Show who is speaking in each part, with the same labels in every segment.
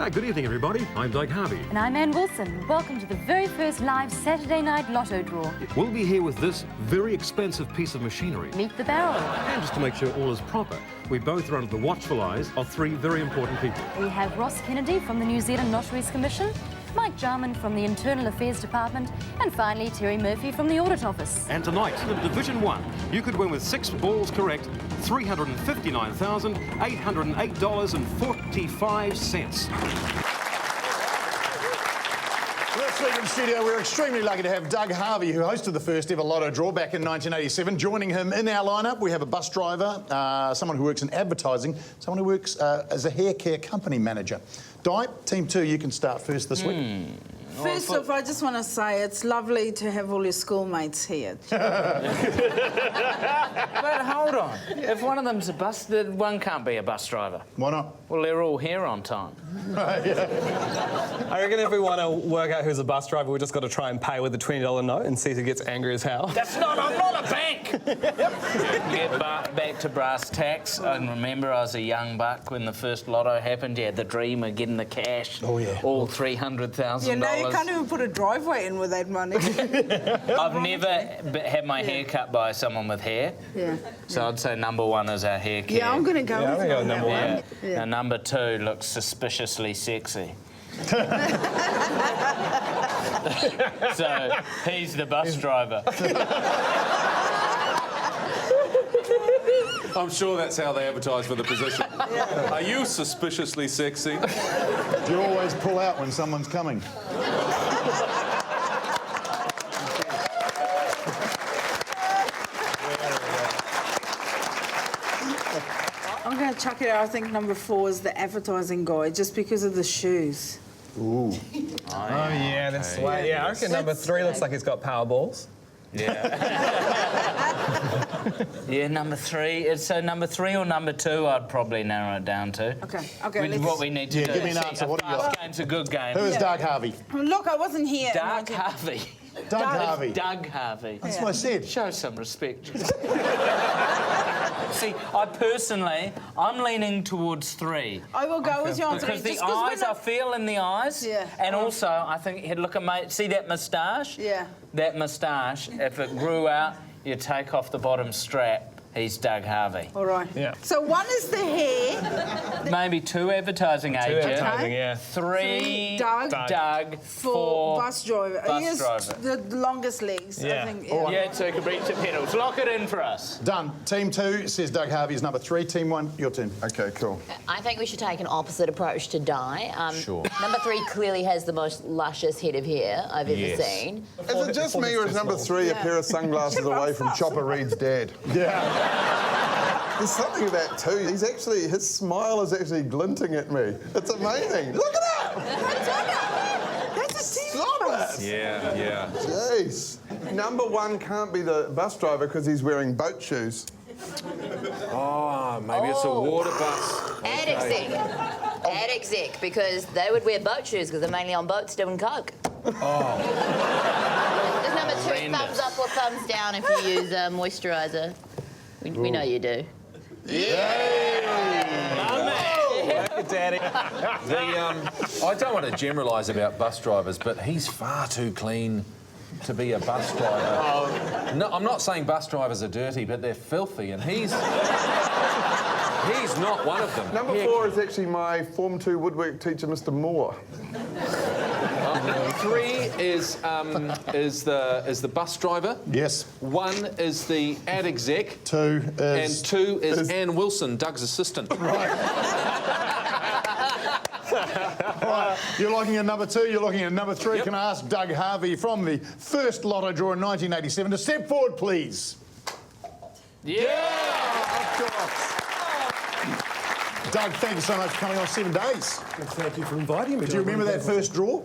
Speaker 1: Hi, good evening, everybody. I'm Doug Harvey.
Speaker 2: And I'm Ann Wilson. Welcome to the very first live Saturday night lotto draw.
Speaker 1: We'll be here with this very expensive piece of machinery.
Speaker 2: Meet the barrel.
Speaker 1: And just to make sure all is proper, we both are under the watchful eyes of three very important people.
Speaker 2: We have Ross Kennedy from the New Zealand Lotteries Commission, Mike Jarman from the Internal Affairs Department, and finally Terry Murphy from the Audit Office.
Speaker 1: And tonight, in Division 1, you could win with 6 balls correct, $359,808.45.
Speaker 3: This week in studio, we're extremely lucky to have Doug Harvey, who hosted the first ever lotto draw back in 1987. Joining him in our lineup, we have a bus driver, someone who works in advertising, someone who works as a hair care company manager. Di, Team 2, you can start first this week.
Speaker 4: First off, I just want to say it's lovely to have all your schoolmates here.
Speaker 5: But hold on. If one of them's a bus, then one can't be a bus driver.
Speaker 3: Why not?
Speaker 5: Well, they're all here on time.
Speaker 6: I reckon if we want to work out who's a bus driver, we've just got to try and pay with a $20 note and see who gets angry as hell.
Speaker 5: I'm not a bank! Get back to brass tacks. And remember, I was a young buck when the first lotto happened. You had the dream of getting the cash.
Speaker 3: Oh, yeah.
Speaker 5: All $300,000.
Speaker 4: You know, you can't even put a driveway in with that money.
Speaker 5: I've never had my hair cut by someone with hair.
Speaker 4: Yeah.
Speaker 5: So I'd say number one is our hair care.
Speaker 4: Yeah, I'm going to go with you on that one.
Speaker 5: Yeah.
Speaker 4: Yeah.
Speaker 5: Now, number two looks suspiciously sexy. So he's the bus driver.
Speaker 7: I'm sure that's how they advertise for the position.
Speaker 4: Yeah.
Speaker 7: Are you suspiciously sexy?
Speaker 3: Do you always pull out when someone's coming?
Speaker 4: I'm going to chuck it out. I think number 4 is the advertising guy, just because of the shoes.
Speaker 3: Ooh.
Speaker 6: Oh, yeah, that's right. Yeah, I reckon number 3 looks like he's got powerballs.
Speaker 5: Yeah. Yeah, number 3. So number 3 or number 2, I'd probably narrow it down to.
Speaker 4: Okay,
Speaker 5: What we need to do.
Speaker 3: give me an answer. What do you got?
Speaker 5: Fast game's a good game.
Speaker 3: Who is Doug Harvey?
Speaker 4: Look, I wasn't here.
Speaker 5: Doug Harvey.
Speaker 3: Doug Harvey.
Speaker 5: Doug Harvey.
Speaker 3: That's what I said.
Speaker 5: Show some respect. See, I'm leaning towards 3.
Speaker 4: I will go with your answer.
Speaker 5: Because the
Speaker 4: Just 'cause
Speaker 5: eyes,
Speaker 4: we're
Speaker 5: I
Speaker 4: not-
Speaker 5: feel in the eyes.
Speaker 4: Yeah.
Speaker 5: And also, I think he'd look at see that moustache?
Speaker 4: Yeah.
Speaker 5: That moustache, if it grew out, you take off the bottom strap. He's Doug Harvey.
Speaker 4: All right.
Speaker 6: Yeah.
Speaker 4: So 1 is the hair.
Speaker 5: Maybe 2 advertising agents.
Speaker 6: Advertising, yeah.
Speaker 5: 3
Speaker 4: Doug.
Speaker 5: 4
Speaker 4: bus driver.
Speaker 5: Bus
Speaker 4: He has
Speaker 5: driver.
Speaker 4: the longest legs.
Speaker 6: Yeah.
Speaker 4: I think.
Speaker 5: Yeah, so you can reach the pedals. Lock it in for us.
Speaker 3: Done. Team 2 says Doug Harvey is number 3. Team 1, your turn.
Speaker 8: Okay, cool.
Speaker 9: I think we should take an opposite approach to Di.
Speaker 7: Sure.
Speaker 9: Number 3 clearly has the most luscious head of hair I've ever seen.
Speaker 8: Is it just me or is number 3 a pair of sunglasses away from Chopper Reed's dad?
Speaker 3: Yeah.
Speaker 8: There's something about too. His smile is actually glinting at me. It's amazing. Look at that!
Speaker 4: That's a
Speaker 8: Stop it!
Speaker 7: Yeah.
Speaker 8: Jeez. Number 1 can't be the bus driver because he's wearing boat shoes.
Speaker 7: Oh, maybe it's a water bus.
Speaker 9: Ad exec, because they would wear boat shoes because they're mainly on boats doing coke.
Speaker 7: Oh.
Speaker 9: There's number 2, thumbs up or thumbs down if you use moisturiser. We know you do.
Speaker 6: Daddy.
Speaker 7: I don't want to generalise about bus drivers, but he's far too clean to be a bus driver. No, I'm not saying bus drivers are dirty, but they're filthy, and he's not one of them.
Speaker 8: Number 4 is actually my Form 2 woodwork teacher, Mr. Moore.
Speaker 7: 3 is the bus driver.
Speaker 3: Yes.
Speaker 7: 1 is the ad exec.
Speaker 3: 2 is...
Speaker 7: And 2 is Ann Wilson, Doug's assistant.
Speaker 3: Right. Right. You're looking at number 2, you're looking at number 3.
Speaker 7: Yep.
Speaker 3: Can I ask Doug Harvey from the first lotto draw in 1987 to step forward, please?
Speaker 5: Yeah!
Speaker 3: Of course. Doug, thank you so much for coming on 7 days.
Speaker 1: Thank you for inviting me.
Speaker 3: Do you remember that first draw?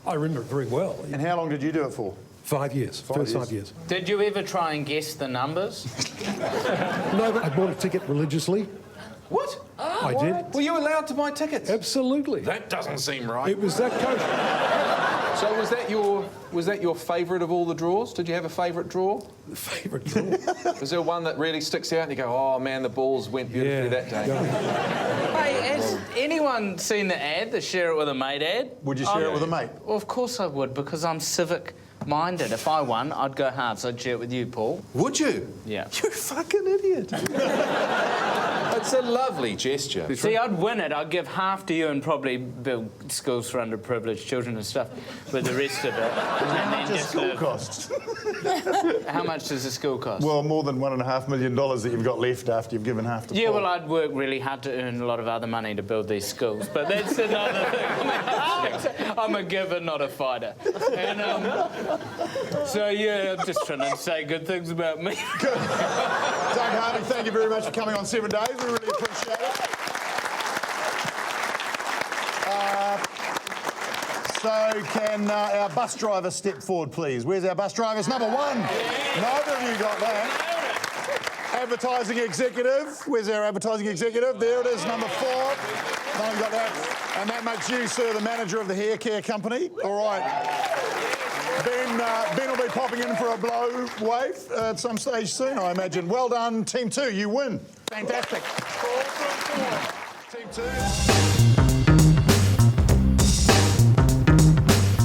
Speaker 1: I remember it very well.
Speaker 3: And how long did you do it for?
Speaker 1: 5 years. First 5 years.
Speaker 5: Did you ever try and guess the numbers?
Speaker 1: No, but I bought a ticket religiously.
Speaker 7: What?
Speaker 1: I did.
Speaker 7: Were you allowed to buy tickets?
Speaker 1: Absolutely.
Speaker 7: That doesn't seem right.
Speaker 1: It was that close.
Speaker 7: So was that your favourite of all the draws? Did you have a favourite draw?
Speaker 1: Favourite draw.
Speaker 7: Was there one that really sticks out and you go, oh man, the balls went beautifully that day?
Speaker 4: Hey,
Speaker 5: anyone seen the ad, the share it with a mate ad?
Speaker 3: Would you share it with a mate?
Speaker 5: Well, of course I would, because I'm civic-minded. If I won, I'd go hard, so I'd share it with you, Paul.
Speaker 7: Would you?
Speaker 5: Yeah.
Speaker 7: You fucking idiot. It's a lovely gesture.
Speaker 5: See, I'd win it. I'd give half to you and probably build schools for underprivileged children and stuff, with the rest of it.
Speaker 3: How much does school cost?
Speaker 5: How much does a school cost?
Speaker 3: Well, more than $1.5 million that you've got left after you've given half to
Speaker 5: Yeah,
Speaker 3: Paul.
Speaker 5: well, I'd work really hard to earn a lot of other money to build these schools, but that's another thing. I'm a giver, not a fighter. And, so, yeah, I'm just trying to say good things about me.
Speaker 3: Good. Doug Harvey, thank you very much for coming on 7 Days. We really appreciate it. So can our bus driver step forward, please? Where's our bus driver? It's number 1. Neither of you got that. Advertising executive. Where's our advertising executive? There it is, number 4. No one got that. And that makes you, sir, the manager of the hair care company. All right. Ben will be popping in for a blow wave at some stage soon, I imagine. Well done, Team 2. You win. Fantastic. Team 2.